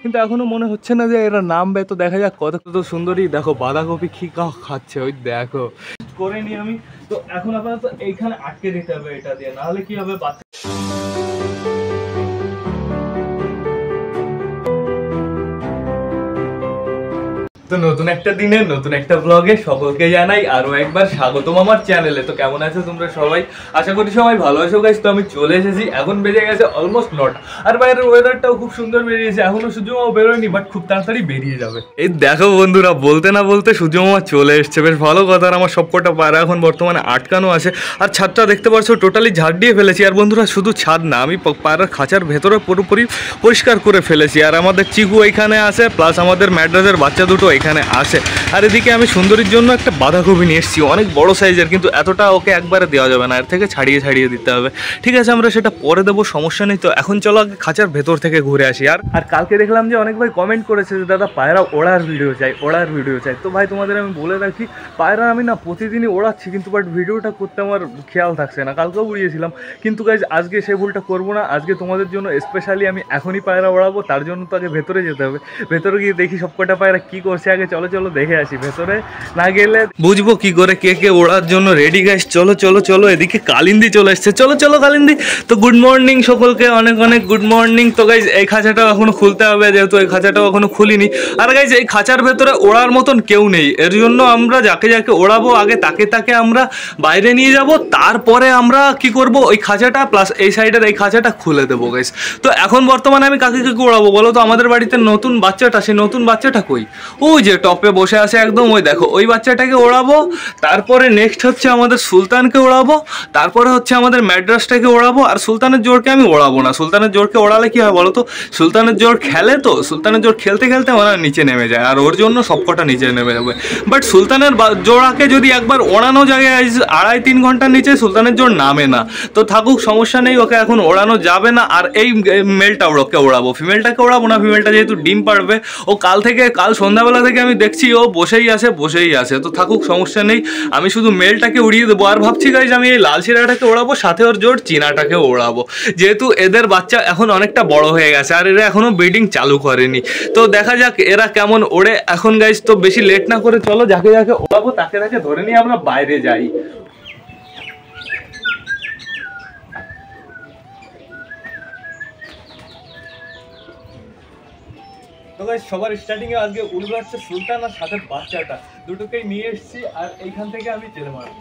কিন্তু এখনো মনে হচ্ছে না যে এরা নামবে। তো দেখা যাক কত কত সুন্দরী। দেখো বাঁধাকপি কি খাচ্ছে, ওই দেখো করে নি আমি। তো এখন আপাতত এইখানে আটকে দিতে হবে এটা দিয়ে, নাহলে কি হবে বাচ্চা। তো নতুন একটা দিনে নতুন একটা ব্লগে সকলকে জানাই আরো একবার স্বাগতম আমার চ্যানেলে। তো কেমন আছো তোমরা সবাই? আশা করি সবাই ভালো আছো গাইস। তো আমি চলে এসেছি, এখন বেজে গেছে অলমোস্ট 9টা, আর বাইরের ওয়েদারটাও খুব সুন্দর বেরিয়েছে। এখনো সূর্যমামা বেরোয়নি, বাট খুব তাড়াতাড়ি বেরিয়ে যাবে। এই দেখো বন্ধুরা, বলতে না বলতে সূর্যমামা চলে এসছে, বেশ ভালো কথা। আর আমার সবকটা পায়রা এখন বর্তমানে আটকানো আছে। আর ছাদটা দেখতে পাচ্ছ টোটালি ঝাড় দিয়ে ফেলেছি। আর বন্ধুরা শুধু ছাদ না, আমি পায়রার খাঁচার ভেতরে পুরোপুরি পরিষ্কার করে ফেলেছি। আর আমাদের চিকু এইখানে আছে, প্লাস আমাদের ম্যাড্রাসের বাচ্চা দুটো এখানে আসে। আর এদিকে আমি সুন্দরীর জন্য একটা বাঁধাকপি নিয়ে এসেছি, অনেক বড় সাইজের, কিন্তু এতটা ওকে একবারে দেওয়া যাবে না, এর থেকে ছাড়িয়ে ছাড়িয়ে দিতে হবে। ঠিক আছে, আমরা সেটা পরে দেবো, সমস্যা নেই। তো এখন চলো আগে খাঁচার ভেতর থেকে ঘুরে আসি। আর কালকে দেখলাম যে অনেক ভাই কমেন্ট করেছে যে দাদা পায়রা ওড়ার ভিডিও চাই, ওড়ার ভিডিও চাই। তো ভাই তোমাদের আমি বলে রাখি, পায়রা আমি না প্রতিদিনই ওড়াচ্ছি, কিন্তু বাট ভিডিওটা করতে আমার খেয়াল থাকছে না। কালকেও উড়িয়েছিলাম, কিন্তু গাইজ আজকে সেই ভুলটা করবো না। আজকে তোমাদের জন্য স্পেশালি আমি এখনই পায়রা ওড়াবো। তার জন্য তো আগে ভেতরে যেতে হবে, ভেতরে গিয়ে দেখি সবকটা পায়রা কী করছে। আগে চলো চলো দেখে আসি, ভেতরে না গেলে বুঝবো কি করে কে কে ওড়ার জন্য রেডি। গাইস চলো চলো চলো, এদিকে কালিন্দি চলে এসছে, চলো চলো কালিন্দি। তো গুড মর্নিং সকলকে, অনেক অনেক গুড মর্নিং। তো গাইজ এই খাঁচাটাও এখনো খুলতে হবে, যেহেতু এই খাঁচাটাও এখনো খুলিনি। আর গাইজ এই খাঁচার ভেতরে ওড়ার মতন কেউ নেই, এর জন্য আমরা যাকে যাকে ওড়াবো আগে তাকে তাকে আমরা বাইরে নিয়ে যাব। তারপরে আমরা কি করব, ওই খাঁচাটা প্লাস এই সাইডের এই খাঁচাটা খুলে দেবো গাইজ। তো এখন বর্তমানে আমি কাকে কাকে ওড়াবো বলো তো? আমাদের বাড়িতে নতুন বাচ্চাটা, সেই নতুন বাচ্চাটা কই? ওই যে টপে বসে আছে একদম, ওই দেখো ওই বাচ্চাটাকে ওড়াবো। তারপরে নেক্সট হচ্ছে আমাদের সুলতানকে ওড়াবো। তারপরে হচ্ছে আমাদের ম্যাড্রাসটাকে ওড়াবো। আর সুলতানের জোরকে আমি ওড়াবো না। সুলতানের জোরকে ওড়ালে কি হয় বলো তো? সুলতানের জোর খেলে, তো সুলতানের জোর খেলতে খেলতে ওরা নিচে নেমে যায়, আর ওর জন্য সবকটা নিচে নেমে যাবে। বাট সুলতানের জোড়াকে যদি একবার ওড়ানো যায় 2.5-3 ঘন্টার নিচে সুলতানের জোর নামে না। তো থাকুক, সমস্যা নেই, ওকে এখন ওড়ানো যাবে না। আর এই মেলটা ওকে ওড়াবো, ফিমেলটাকে ওড়াবো না। ফিমেলটা যেহেতু ডিম পারবে, ও কাল সন্ধ্যাবেলা থেকে আমি দেখছি ও বসেই আছে। তো থাকুক, সমস্যা নেই, আমি শুধু মেলটাকে উড়িয়ে দেবো। আর ভাবছি গাইজ আমি এই লাল শিরাটাকে ওড়াবো, সাথে ওর জোর চীনাটাকে ওড়াবো, যেহেতু এদের বাচ্চা এখন অনেকটা বড় হয়ে গেছে আর এরা এখনো ব্রিডিং চালু করেনি। তো দেখা যাক এরা কেমন ওড়ে এখন গাইজ। তো বেশি লেট না করে চলো যাকে যাকে ওড়াবো তাকে তাকে ধরে নিয়ে আমরা বাইরে যাই। তো গাইস সবার স্টার্টিং এ আজকে উড়বে হচ্ছে সুলতান আর সাথে বাচ্চাটা, দুটোকেই নিয়ে এসেছি। আর এইখান থেকে আমি তেল মারব।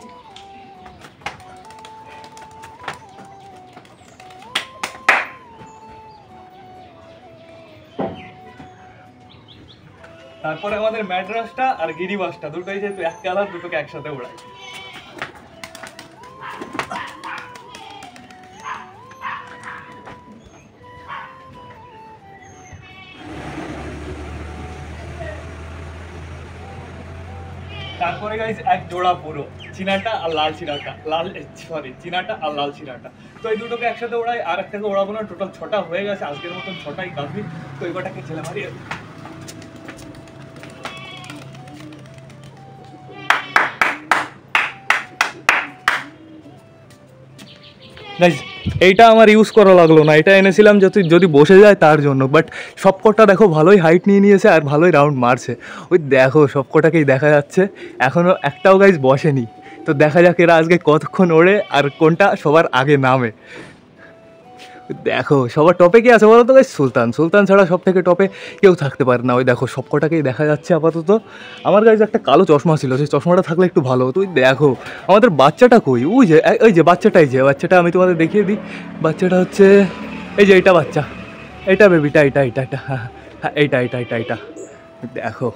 তারপরে আমাদের ম্যাড্রাসটা আর গিরিবাসটা দুটোই যেহেতু এক কালার, দুটোকে একসাথে উড়াই। তারপরে গাইস এক জোড়া পুরো চীনাটা আর লাল চিনাটা, চীনাটা আর লাল চিনাটা। তো এই দুটোকে একসাথে ওড়াই, আর একটাকে ওড়াবো না। টোটাল 6টা হয়ে গেছে, আজকের মতন 6টাই কাফি। তো এই কটাকে ছেলে মারিয়ে গাইস এইটা আমার ইউজ করা লাগলো না, এটা এনেছিলাম যদি বসে যায় তার জন্য। বাট সবকটা দেখো ভালোই হাইট নিয়ে নিয়েছে আর ভালোই রাউন্ড মারছে। ওই দেখো সবকটাকেই দেখা যাচ্ছে, এখনও একটাও গাইস বসেনি। তো দেখা যাক এরা আজকে কতক্ষণ ওড়ে আর কোনটা সবার আগে নামে। দেখো সবার টপে কি আছে বলো তো গাইস? সুলতান ছাড়া সব থেকে টপে কেউ থাকতে পারে না। ওই দেখো সবকটাকেই দেখা যাচ্ছে আপাতত। আমার গাইস একটা কালো চশমা ছিল, সেই চশমাটা থাকলে একটু ভালো হতো। ওই দেখো আমাদের বাচ্চাটা কই? ওই যে বাচ্চাটা আমি তোমাদের দেখিয়ে দিই। বাচ্চাটা হচ্ছে এই যে এইটা বাচ্চা, এইটা বেবিটা, এইটা হ্যাঁ এইটা দেখো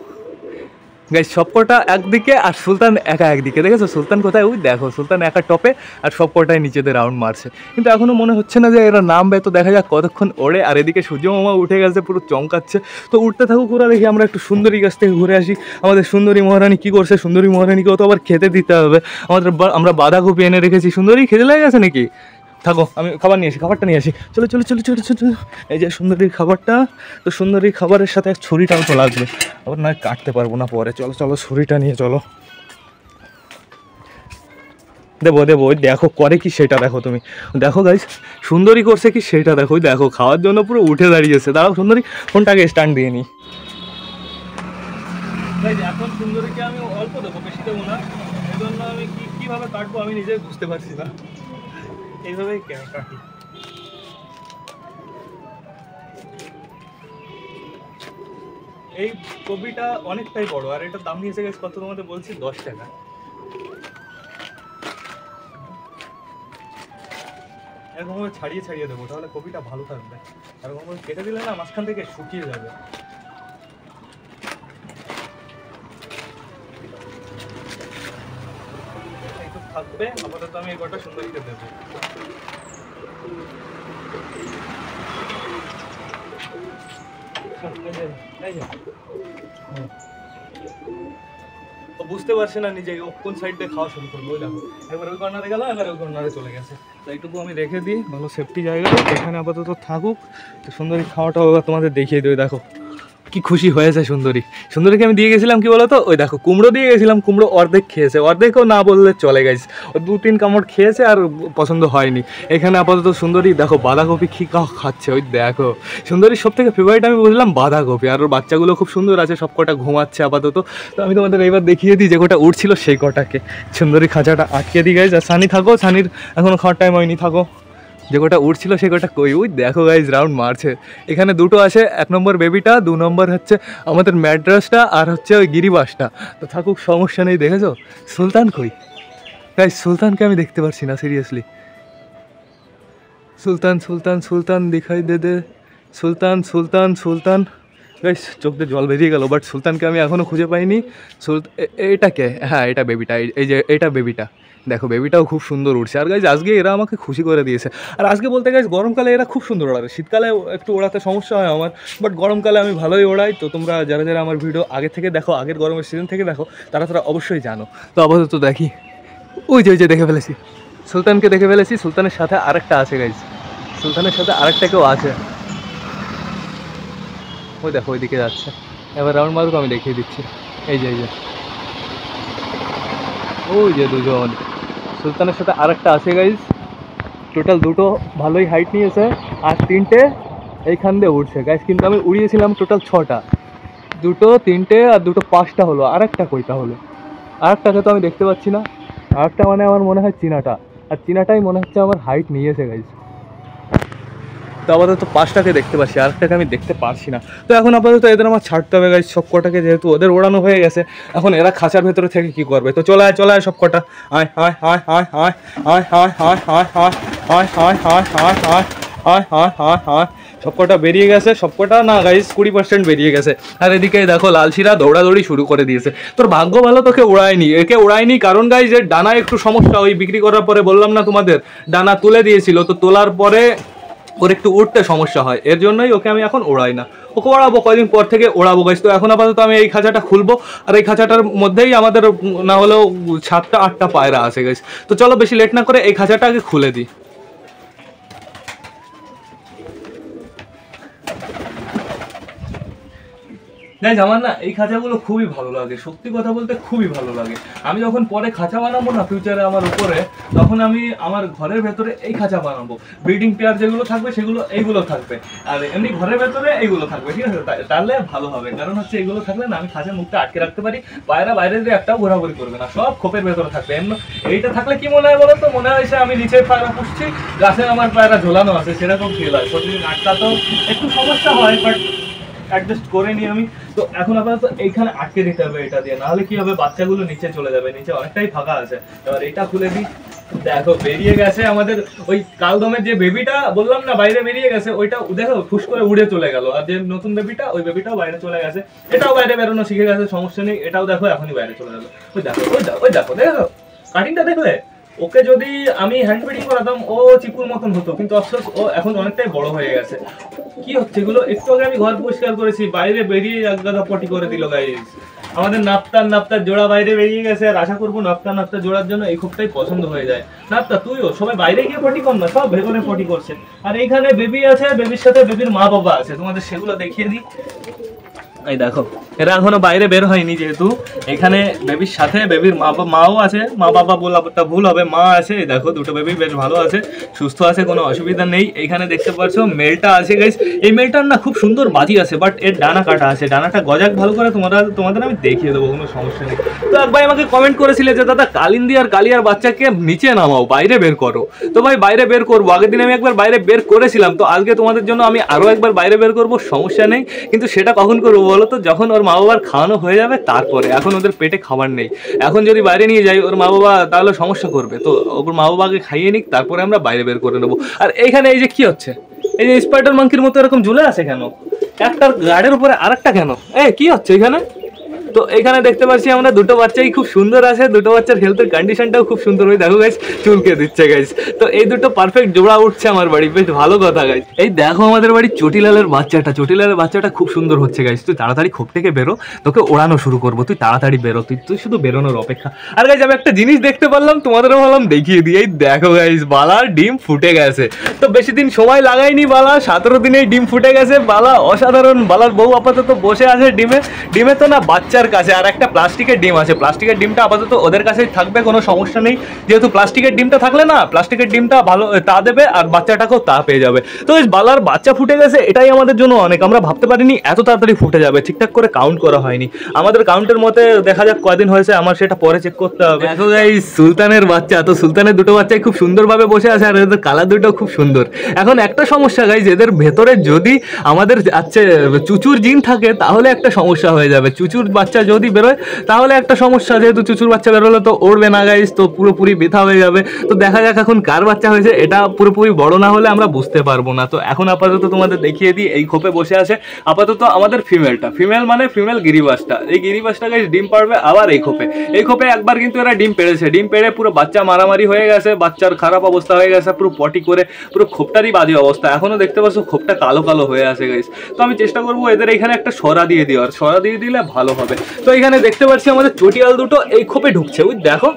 গাইস সবকটা একদিকে আর সুলতান একা একদিকে। দেখেছো সুলতান কোথায়? ওই দেখো সুলতান একা টপে আর সবকটাই নিচেদের রাউন্ড মারছে, কিন্তু এখনও মনে হচ্ছে না যে এরা নামবে। তো দেখা যাক কতক্ষণ ওড়ে। আর এদিকে সূর্যমামা উঠে গেছে, পুরো চমকাচ্ছে। তো উঠতে থাকুক ওরা, দেখি আমরা একটু সুন্দরী গাছ থেকে ঘুরে আসি। আমাদের সুন্দরী মহারানী কী করছে? সুন্দরী মহারানীকেও তো আবার খেতে দিতে হবে। আমরা বাঁধাকপি এনে রেখেছি। সুন্দরী খেতে লেগে গেছে নাকি? থাকো আমি খাবারটা নিয়ে আসি। চলো এই যে সুন্দরীর খাবারটা। তো সুন্দরীর খাবারের সাথে এক ছুরিটাও তো লাগবে, আবার নয় কাটতে পারবো না পরে। চলো ছুরিটা নিয়ে চলো। দেবো দেবো, ওই দেখো করে কি সেটা দেখো তুমি, দেখো গাইস সুন্দরী করছে কি সেটা দেখো, ওই দেখো খাওয়ার জন্য পুরো উঠে দাঁড়িয়েছে। দাঁড়াও সুন্দরী, ফোনটাকে স্ট্যান্ড দিয়ে নিই। এখন সুন্দরীকে আমি অল্প দেবো, বেশি দেবো না, এই জন্য আমি কীভাবে কাটবো আমি নিজেই বুঝতে পারছি না, এইভাবেই কাটি। এই কপিটা অনেকটাই বড়, আর এটার দাম নিয়েছে গেছে কত তোমাদের বলছি, 10 টাকা। এরকমভাবে ছাড়িয়ে ছাড়িয়ে দেবো, তাহলে কপিটা ভালো থাকবে। এরকমভাবে কেটে দিলে না মাঝখান থেকে শুকিয়ে যাবে। একটু থাকবে, আপাতত আমি এই কটা সুন্দরীকে দেবো। বুঝতে পারছে না নিজে কোন সাইড দিয়ে খাওয়া শুরু করবো, ওই দেখো এবার ওই কর্নারে গেল, এবার ওই কর্নারে চলে গেছে। তো এইটুকু আমি রেখে দিই ভালো সেফটি জায়গায়, এখানে আপাতত থাকুক। তো সুন্দরী খাওয়াটাও এবার তোমাদের দেখিয়ে দিই, দেখো কি খুশি হয়েছে সুন্দরী। সুন্দরীকে আমি দিয়ে গেছিলাম কি বলতো, ওই দেখো কুমড়ো দিয়ে গেছিলাম, কুমড়ো অর্ধেক খেয়েছে, অর্ধেকও না বললে চলে গেছে, ও 2-3 কামড় খেয়েছে আর পছন্দ হয়নি। এখানে আপাতত সুন্দরী দেখো বাঁধাকপি কি খাচ্ছে, ওই দেখো সুন্দরীর সব থেকে ফেভারিট আমি বুঝলাম বাঁধাকপি। আর ওর বাচ্চাগুলো খুব সুন্দর আছে, সব কটা ঘুমাচ্ছে আপাতত। তো আমি তোমাদের এইবার দেখিয়ে দিই যে কটা উঠছিল সেই কটাকে। সুন্দরী খাঁচাটা আটকে দিয়ে গেছে, আর সানি থাকো, সানির এখনও খাওয়ার টাইম হয়নি, থাকো। যে কটা উঠছিল সে কটা কই, ওই দেখো গাইজ রাউন্ড মারছে। এখানে দুটো আছে, 1 নম্বর বেবিটা, 2 নম্বর হচ্ছে আমাদের ম্যাড্রাসটা, আর হচ্ছে ওই গিরিবাসটা। তো থাকুক, সমস্যা নেই। দেখেছো সুলতান কই গাইজ, সুলতানকে আমি দেখতে পারছি না সিরিয়াসলি। সুলতান সুলতান সুলতান দিখাই দে দে, সুলতান সুলতান সুলতান। গাইজ চোখ দিয়ে জল বেরিয়ে গেল, বাট সুলতানকে আমি এখনও খুঁজে পাইনি। এটা কে? হ্যাঁ এটা বেবিটা, এই যে এটা বেবিটা। দেখো বেবিটাও খুব সুন্দর উঠছে। আর গাইজ আজকে এরা আমাকে খুশি করে দিয়েছে। আর আজকে বলতে গাইজ গরমকালে এরা খুব সুন্দর ওড়াবে, শীতকালে একটু ওড়াতে সমস্যা হয় আমার, বাট গরমকালে আমি ভালোই ওড়াই। তো তোমরা যারা যারা আমার ভিডিও আগে থেকে দেখো, আগের গরমের সিজন থেকে দেখো, তারা অবশ্যই জানো। তো আপাতত দেখি, ওই যে দেখে ফেলেছি সুলতানকে, দেখে ফেলেছি। সুলতানের সাথে আরেকটা আছে গাইজ, সুলতানের সাথে আরেকটা কেউ আছে, ওই দেখো ওইদিকে যাচ্ছে। এবার রাউন্ড মারুক, আমি দেখিয়ে দিচ্ছি। এই যে ওই যে দুজন, সুলতানের সাথে আরেকটা আছে গাইজ। টোটাল দুটো ভালোই হাইট নিয়েছে, আর 3টে এইখান দিয়ে উঠছে গাইজ। কিন্তু আমি উড়িয়েছিলাম টোটাল 6টা, 2, 3টে আর 2, 5টা হলো। আরেকটা কইটা হলো, আরেকটাকে তো আমি দেখতে পাচ্ছি না। আরেকটা মানে আমার মনে হয় চীনাটা, আর চীনাটাই মনে হচ্ছে আমার হাইট নিয়েছে গাইজ। তো আপাতত 5টাকে দেখতে পাচ্ছি, আরেকটাকে আমি দেখতে পারছি না। তো এখন আপাতত এদের আমার ছাড়তে হবে গাইজ সব কটাকে, যেহেতু ওদের ওড়ানো হয়ে গেছে। এখন এরা খাঁচার ভেতরে থেকে কি করবে? তো চলে আয় সব কটা, আয় আয় আয় আয় আয় আয় আয় আয় আয় আয় আয় আয় আয় আয় আয় আয় আয় আয় আয়। সব কটা বেরিয়ে গেছে, সব কটা না গাইজ 20% বেরিয়ে গেছে। আর এদিকে দেখো লালশিরা দৌড়াদৌড়ি শুরু করে দিয়েছে। তোর ভাগ্য ভালো তোকে ওড়ায়নি, একে ওড়ায়নি কারণ গাইজ এর ডানা একটু সমস্যা। ওই বিক্রি করার পরে বললাম না তোমাদের, ডানা তুলে দিয়েছিল, তো তোলার পরে ওর একটু উঠতে সমস্যা হয়, এর জন্যই ওকে আমি এখন ওড়াই না। ওকে ওড়াবো কয়েকদিন পর থেকে, ওড়াবো গাইজ। তো এখন আপাতত আমি এই খাঁচাটা খুলবো, আর এই খাঁচাটার মধ্যেই আমাদের না হলেও 7টা-8টা পায়রা আছে গাইজ। তো চলো বেশি লেট না করে এই খাঁচাটা আগে খুলে দিই। গাইজ আমার না এই খাঁচাগুলো খুবই ভালো লাগে, সত্যি কথা বলতে খুবই ভালো লাগে। আমি যখন পরে খাঁচা বানাবো না ফিউচারে আমার উপরে, তখন আমি আমার ঘরের ভেতরে এই খাঁচা বানাবো। ব্রিডিং পেয়ার যেগুলো থাকবে সেগুলো এইগুলো থাকবে, আর এমনি ঘরের ভেতরে এইগুলো থাকবে, ঠিক আছে? তাহলে ভালো হবে, কারণ হচ্ছে এগুলো থাকলে না আমি খাঁচার মুখটা আটকে রাখতে পারি, পায়রা বাইরে দিয়ে একটাও ঘোরাঘুরি করবে না, সব খোপের ভেতরে থাকবে। এমন এইটা থাকলে কি মনে হয় বলো তো, মনে হয় আমি নিচের পায়রা পুষছি, গাছে আমার পায়রা ঝোলানো আছে, সেরকম ফিল হয়। প্রতিদিন আটকাতেও একটু সমস্যা হয়, বাট অ্যাডজাস্ট করে নিই আমি। তো এখন আপাতত এইখানে আটকে দিতে হবে এটা দিয়ে, নাহলে কি হবে বাচ্চাগুলো নিচে চলে যাবে, নিচে অনেকটাই ফাঁকা আছে। এবার এটা খুলে দিই। দেখো বেরিয়ে গেছে আমাদের ওই কালদমের যে বেবিটা বললাম না বাইরে বেরিয়ে গেছে, ওইটা দেখো ফুস করে উড়ে চলে গেল। আর যে নতুন বেবিটা, ওই বেবিটাও বাইরে চলে গেছে, এটাও বাইরে বেরোনো শিখে গেছে, সমস্যা নেই। এটাও দেখো এখনই বাইরে চলে গেল। ওই দেখো দেখো কাটিংটা দেখলে? ওকে যদি আমি হ্যান্ড ফিডিং করাতাম ও চিকুর মতন হতো, কিন্তু অবশ্য ও এখন অনেকটাই বড় হয়ে গেছে। কি হচ্ছে এগুলো? একটু আগে আমি ঘর পরিষ্কার করেছি, বাইরে বেরিয়ে একগাদা পটি করে দিল গাইস। আমাদের নাপ্তার জোড়া বাইরে বেরিয়ে গেছে, আর আশা করবো নাপ্তার জোড়ার জন্য এই খুবটাই পছন্দ হয়ে যায়। নাপ্তা তুইও, সবাই বাইরে গিয়ে পটি কর না, সব ভেতরে পটি করছে। আর এইখানে বেবি আছে, বেবির সাথে বেবির মা বাবা আছে, তোমাদের সেগুলো দেখিয়ে দিই। এই দেখো এরা এখনো বাইরে বের হয়নি, যেহেতু এখানে বেবির সাথে বেবির মাও আছে, মা বাবা বলাটা ভুল হবে, মা আছে। এই দেখো দুটো বেবি বেশ ভালো আছে, সুস্থ আছে, কোনো অসুবিধা নেই। এইখানে দেখতে পাচ্ছ মেলটা আছে গাইস, এই মেলটার না খুব সুন্দর বাজি আছে, বাট এর ডানা কাটা আছে, ডানাটা গজাক ভালো করে তোমাদের আমি দেখিয়ে দেবো, কোনো সমস্যা নেই। তো এক ভাই আমাকে কমেন্ট করেছিলে যে দাদা কালিন্দি আর কালিয়ার বাচ্চাকে নিচে নামাও, বাইরে বের করো। তো ভাই বাইরে বের করবো, আগের দিন আমি একবার বাইরে বের করেছিলাম, তো আজকে তোমাদের জন্য আমি আরও একবার বাইরে বের করবো, সমস্যা নেই। কিন্তু সেটা কখন করবো বলো তো, যখন ওর মা বাবার খাওয়ানো হয়ে যাবে তারপরে, এখন ওদের পেটে খাবার নেই। এখন যদি বাইরে নিয়ে যাই ওর মা বাবা তাহলে সমস্যা করবে, তো ওর মা বাবাকে খাইয়ে নিক, তারপরে আমরা বাইরে বের করে নেবো। আর এইখানে এই যে কি হচ্ছে, এই যে স্পাইডার মাঙ্কির মতো এরকম ঝুলে আছে কেন, একটার গাড়ির উপরে আরেকটা কেন, কি হচ্ছে এখানে? তো এখানে দেখতে পাচ্ছি আমরা দুটো বাচ্চাই খুব সুন্দর আছে, দুটো বাচ্চার হেলথের কন্ডিশনটাও খুব সুন্দর। ওই দেখো গাইস চুলকে দিচ্ছে গাইস। তো এই দুটো পারফেক্ট জোড়া উঠছে আমার বাড়ি, বেশ ভালো কথা গাইস। এই দেখো আমাদের বাড়ির চটিলালের বাচ্চাটা খুব সুন্দর হচ্ছে গাইস। তুই তাড়াতাড়ি খোপ থেকে বেরো, তোকে ওড়ানো শুরু করবো, তুই তাড়াতাড়ি বেরো, তুই শুধু বেরোনোর অপেক্ষা। আর গাইস আমি একটা জিনিস দেখতে পারলাম, তোমাদেরও ভাবলাম দেখিয়ে দিই। এই দেখো গাইস বালার ডিম ফুটে গেছে, তো বেশি দিন সময় লাগায়নি, বালা 17 দিনেই ডিম ফুটে গেছে। বালা অসাধারণ, বালার বউ আপাতত বসে আছে ডিমে তো না বাচ্চার কাছে, আর একটা প্লাস্টিকের ডিম আছে, প্লাস্টিকের ডিমটা আপাতত ওদের কাছেই থাকবে, কোনো সমস্যা নেই। যেহেতু প্লাস্টিকের ডিমটা থাকলে না, প্লাস্টিকের ডিমটা ভালো তা দেবে আর বাচ্চাটাকেও তা পেয়ে যাবে। তো এই বালার বাচ্চা ফুটে গেছে, এটাই আমাদের জন্য অনেক। আমরা ভাবতে পারিনি এত তাড়াতাড়ি ফুটে যাবে, ঠিকঠাক করে কাউন্ট করা হয়নি আমাদের, কাউন্টের মতে দেখা যাক কয়দিন হয়েছে, আমার সেটা পরে চেক করতে হবে। দেখো গাইস সুলতানের বাচ্চা, তো সুলতানের দুটো বাচ্চাই খুব সুন্দরভাবে বসে আছে, আর এদের কালার দুটো খুব সুন্দর। এখন একটা সমস্যা গাইস, এদের ভেতরে যদি আমাদের আছে চুচুর জিন থাকে তাহলে একটা সমস্যা হয়ে যাবে। চুচুর বাচ্চা যদি বেরোয় তাহলে একটা সমস্যা, যেহেতু চুচুর বাচ্চা বেরোলে তো উড়বে না গাইস, তো পুরোপুরি বৃথা হয়ে যাবে। তো দেখা যাক এখন কার বাচ্চা হয়েছে, এটা পুরোপুরি বড় না হলে আমরা বুঝতে পারবো না। তো এখন আপাতত তোমাদের দেখিয়ে দিই, এই খোপে বসে আছে আপাতত আমাদের ফিমেল মানে ফিমেল গিরিবাসটা। এই গিরিবাসটা গাইস ডিম পারবে আবার এই খোপে একবার কিন্তু এরা ডিম পেড়েছে, ডিম পেড়ে পুরো বাচ্চা মারামারি হয়ে গেছে, বাচ্চার খারাপ অবস্থা হয়ে গেছে, পুরো পটি করে পুরো খোপটারই বাজে অবস্থা। এখনো দেখতে পাচ্ছ খোপটা কালো কালো হয়ে আছে গাইস। তো আমি চেষ্টা করবো এদের এখানে একটা সরা দিয়ে দেওয়ার, সরা দিয়ে দিলে ভালো হবে। তো এখানে দেখতে পাচ্ছি আমাদের চটিয়াল দুটো এই খোপে ঢুকছে, ওই দেখো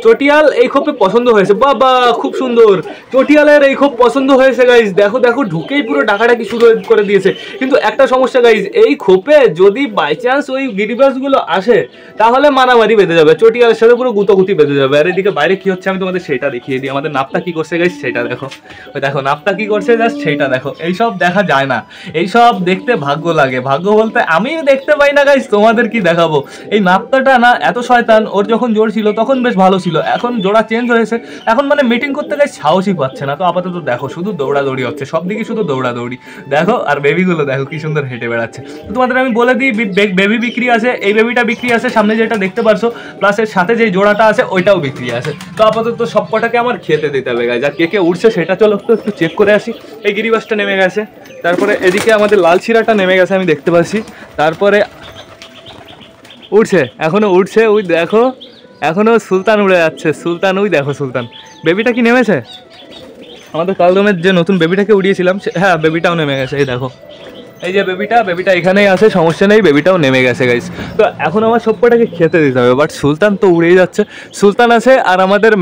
চটিয়াল এই খোপে পছন্দ হয়েছে, বাবা খুব সুন্দর, চটিয়ালের এই খোপ পছন্দ হয়েছে গাইজ। দেখো দেখো ঢুকেই পুরো ডাকাডাকি শুরু করে দিয়েছে। কিন্তু একটা সমস্যা গাইজ, এই খোপে যদি বাই চান্স ওই গিরিবাসগুলো আসে তাহলে মারামারি বেঁধে যাবে, চটিয়ালের সাথে পুরো গুতাগুতি বেঁধে যাবে। আর এদিকে বাইরে কি হচ্ছে আমি তোমাদের সেটা দেখিয়ে দিই। আমাদের নাপটা কি করছে গাইজ সেটা দেখো, ওই দেখো নাপটা কি করছে জাস্ট সেইটা দেখো। এইসব দেখা যায় না, এইসব দেখতে ভাগ্য লাগে, ভাগ্য বলতে আমি দেখতে পাই না গাইজ, তোমাদের কি দেখাবো। এই নাপটাটা না এত শয়তান, ওর যখন জোর ছিল তখন বেশ ভালো ছিল, এখন জোড়া চেঞ্জ হয়েছে, এখন মানে মিটিং করতে গেলে সাহসই পাচ্ছে না। তো আপাতত দেখো শুধু দৌড়াদৌড়ি হচ্ছে, সব দিকে শুধু দৌড়াদৌড়ি দেখো। আর বেবিগুলো দেখো কি সুন্দর হেঁটে বেড়াচ্ছে। তো তোমাদের আমি বলে দিই বেবি বিক্রি আছে, এই বেবিটা বিক্রি আছে, সামনে যেটা দেখতে পারছো, প্লাস এর সাথে যে জোড়াটা আছে ওইটাও বিক্রি আছে। তো আপাতত সব কটাকে আমার খেতে দিতে হবে গাইজ। আর কে কে উঠছে সেটা চলো একটু চেক করে আসি। এই গিরিবাসটা নেমে গেছে, তারপরে এদিকে আমাদের লাল ছিরাটা নেমে গেছে আমি দেখতে পাচ্ছি, তারপরে উঠছে, এখনো উঠছে, ওই দেখো এখনো সুলতান উড়ে যাচ্ছে, সুলতান ওই দেখো সুলতান। বেবিটা কি নেমেছে? আমাদের কালদমের যে নতুন বেবিটাকে উড়িয়েছিলাম, হ্যাঁ বেবিটাও নেমে গেছে, এই দেখো এই যে বেবিটা এখানেই আছে, সমস্যা নেই, বেবিটাও নেমে গেছে গাইস। তো এখন আমার সবকটাকে খেতে দিতে হবে, বাট সুলতান তো উড়েই যাচ্ছে। সুলতান আছে আর আমাদের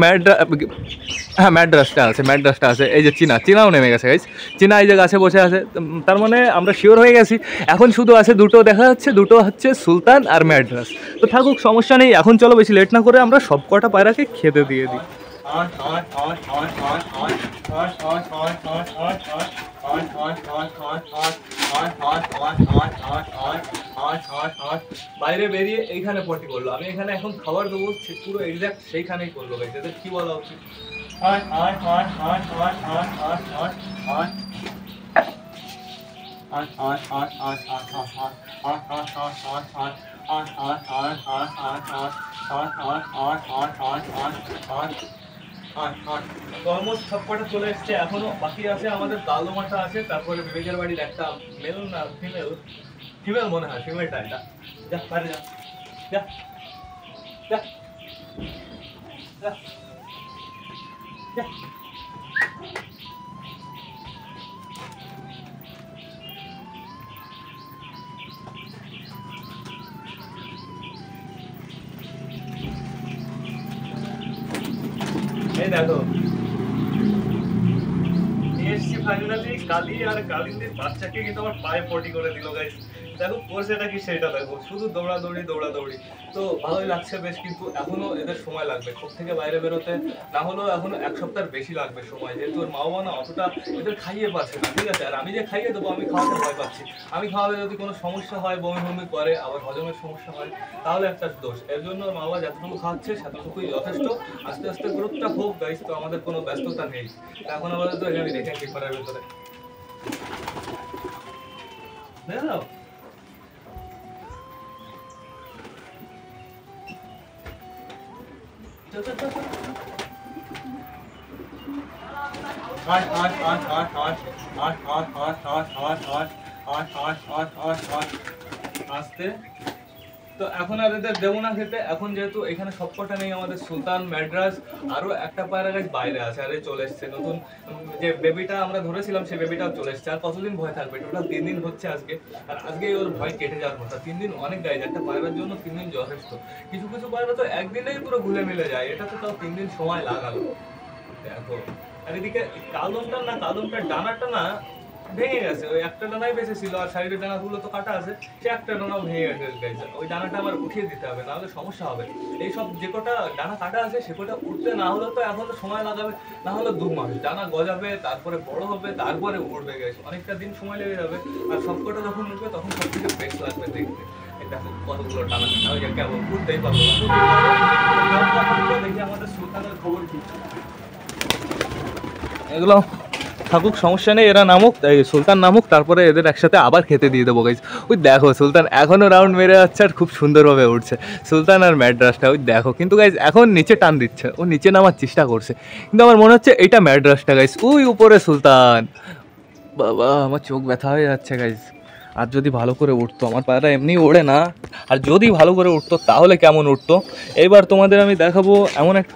ম্যাড্রাসটা আছে, এই যে চীনাও নেমে গেছে গাইস। চীনা এই যে গাছে বসে আছে, তার মানে আমরা শিওর হয়ে গেছি। এখন শুধু আছে দুটো দেখা যাচ্ছে, দুটো হচ্ছে সুলতান আর ম্যাড্রাস। তো থাকুক সমস্যা নেই, এখন চলো বেশি লেট না করে আমরা সব কটা পায়রাকে খেতে দিয়ে দিই। বাইরে বেরিয়ে এইখানে পটি করলো, আমি এখানে এখন খাবার দেবো, পুরো এক্সাক্ট সেইখানেই করলো গাইস। এদের কি বলা উচিত? অলমোস্ট সবকটা চলে এসছে, এখনো বাকি আছে আমাদের দালমাটা আছে, তারপরে বিবেকের বাড়ির একটা মেল না ফিমেল মনে হয়, ফিমেলটা এটা। যা বাইরে যা, যা যা যা যা। এই দেখো এসছি ফাইনালি, কালি আর কালিন্দির বাচ্চাকে কিন্তু আমার পায়ে পটি করে দিল গাইস। দেখো করছেটা কি সেটা দেখো, শুধু দৌড়াদৌড়ি দৌড়াদৌড়ি। তো ভালোই লাগছে বেশ, কিন্তু এখনো এদের সময় লাগবে ঘর থেকে বাইরে বেরোতে, না হলেও এখনো 1 সপ্তাহের বেশি লাগবে সময়, যেহেতু ওর মা বাবা না অতটা এদের খাইয়ে পাচ্ছে না, ঠিক আছে। আর আমি যে খাইয়ে দেবো, আমি খাওয়াতে ভয় পাচ্ছি। আমি খাওয়ালে যদি কোনো সমস্যা হয়, বমি বমি করে, আবার হজমের সমস্যা হয়, তাহলে একটা দোষ। এর জন্য ওর মা বাবা যতটুকু খাওয়াচ্ছে সেতটুকুই যথেষ্ট। আস্তে আস্তে গ্রোথটা হোক গাইস, তো আমাদের কোনো ব্যস্ততা নেই এখন। আপাতত আমি রেখে কিপারের ভেতরে দেখো। আস্তে। তো এখন আর এদের দেবো না খেতে, এখন যেহেতু এখানে সবকটা নেই, আমাদের সুলতান, ম্যাড্রাস, আরো একটা পায়রা গাছ বাইরে আছে, আরে চলে এসছে নতুন। যে বেবিটা আমরা ধরেছিলাম সেই বেবিটাও চলে এসছে। আর কতদিন ভয় থাকবে? টোটাল 3 দিন হচ্ছে আজকে, আর আজকে ওর ভয় কেটে যাওয়ার কথা। 3 দিন অনেক গাইজ, একটা পায়রার জন্য 3 দিন যথেষ্ট। কিছু কিছু পায়রা তো একদিনেই পুরো ঘুলে মিলে যায়, এটা তো তাও 3 দিন সময় লাগালো দেখো। আর এদিকে কালদমটার ডানাটা না ভেঙে গেছে, ওই একটা ডানাই বেঁচে ছিল, আর সাইডের ডানাগুলো তো কাটা আছে, সে একটা ডানাও ভেঙে গেছে। ওই ডানাটা আবার উঠিয়ে দিতে হবে, নাহলে সমস্যা হবে। এই সব যে কটা ডানা কাটা আছে সে কটা উঠতে না হলে তো এখন সময় লাগাবে, না হলে 2 মাস। ডানা গজাবে, তারপরে বড় হবে, তারপরে উঠবে গেছে, অনেকটা দিন সময় লেগে যাবে। আর সব কটা যখন উঠবে তখন সব থেকে বেস্ট লাগবে দেখতে। দেখো কতগুলো ডানা কাটা, ওই যে কেমন উঠতেই পারবো না। দেখি আমাদের সুলতানের খবর কি। এগুলো থাকুক, সমস্যা নেই, এরা নামুক, সুলতান নামুক, তারপরে এদের একসাথে আবার খেতে দিয়ে দেবো গাইজ। ওই দেখো সুলতান এখনও রাউন্ড মেরে যাচ্ছে আর খুব সুন্দরভাবে উঠছে, সুলতান আর ম্যাড্রাসটা ওই দেখো। কিন্তু গাইজ এখন নিচে টান দিচ্ছে, ও নিচে নামার চেষ্টা করছে, কিন্তু আমার মনে হচ্ছে এইটা ম্যাড্রাসটা গাইজ, ওই উপরে সুলতান। বাবা আমার চোখ ব্যথা হয়ে যাচ্ছে গাইজ। আর যদি ভালো করে উঠতো, আমার পায়রা এমনি ওড়ে না, আর যদি ভালো করে উঠতো তাহলে কেমন উঠতো। এইবার তোমাদের আমি দেখাবো এমন এক,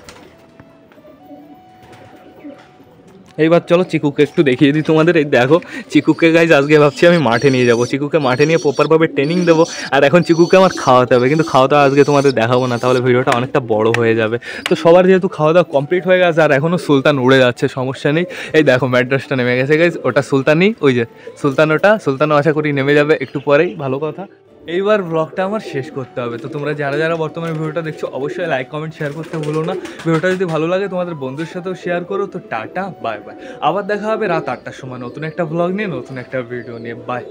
এইবার চলো চিকুকে একটু দেখিয়ে দিই তোমাদের। এই দেখো চিকুকে গাইজ আজকে ভাবছি আমি মাঠে নিয়ে যাবো, চিকুকে মাঠে নিয়ে প্রপারভাবে ট্রেনিং দেবো। আর এখন চিকুকে আমার খাওয়াতে হবে, কিন্তু খাওয়া দাওয়া আজকে তোমাদের দেখাবো না, তাহলে ভিডিওটা অনেকটা বড় হয়ে যাবে। তো সবার যেহেতু খাওয়া দাওয়া কমপ্লিট হয়ে গেছে, আর এখনও সুলতান উড়ে যাচ্ছে, সমস্যা নেই। এই দেখো ম্যাড্রাসটা নেমে গেছে গাইজ, ওটা সুলতানই, ওই যে সুলতান, ওটা সুলতানও আশা করি নেমে যাবে একটু পরেই, ভালো কথা। এইবার ব্লগটা আমার শেষ করতে হবে, তো তোমরা যারা যারা বর্তমানে ভিডিওটা দেখছো অবশ্যই লাইক কমেন্ট শেয়ার করতে ভুলো না। ভিডিওটা যদি ভালো লাগে তোমাদের বন্ধুর সাথেও শেয়ার করো। তো টাটা, বাই বাই। আবার দেখা হবে রাত 8টার সময় নতুন একটা ব্লগ নিয়ে, নতুন একটা ভিডিও নিয়ে। বাই।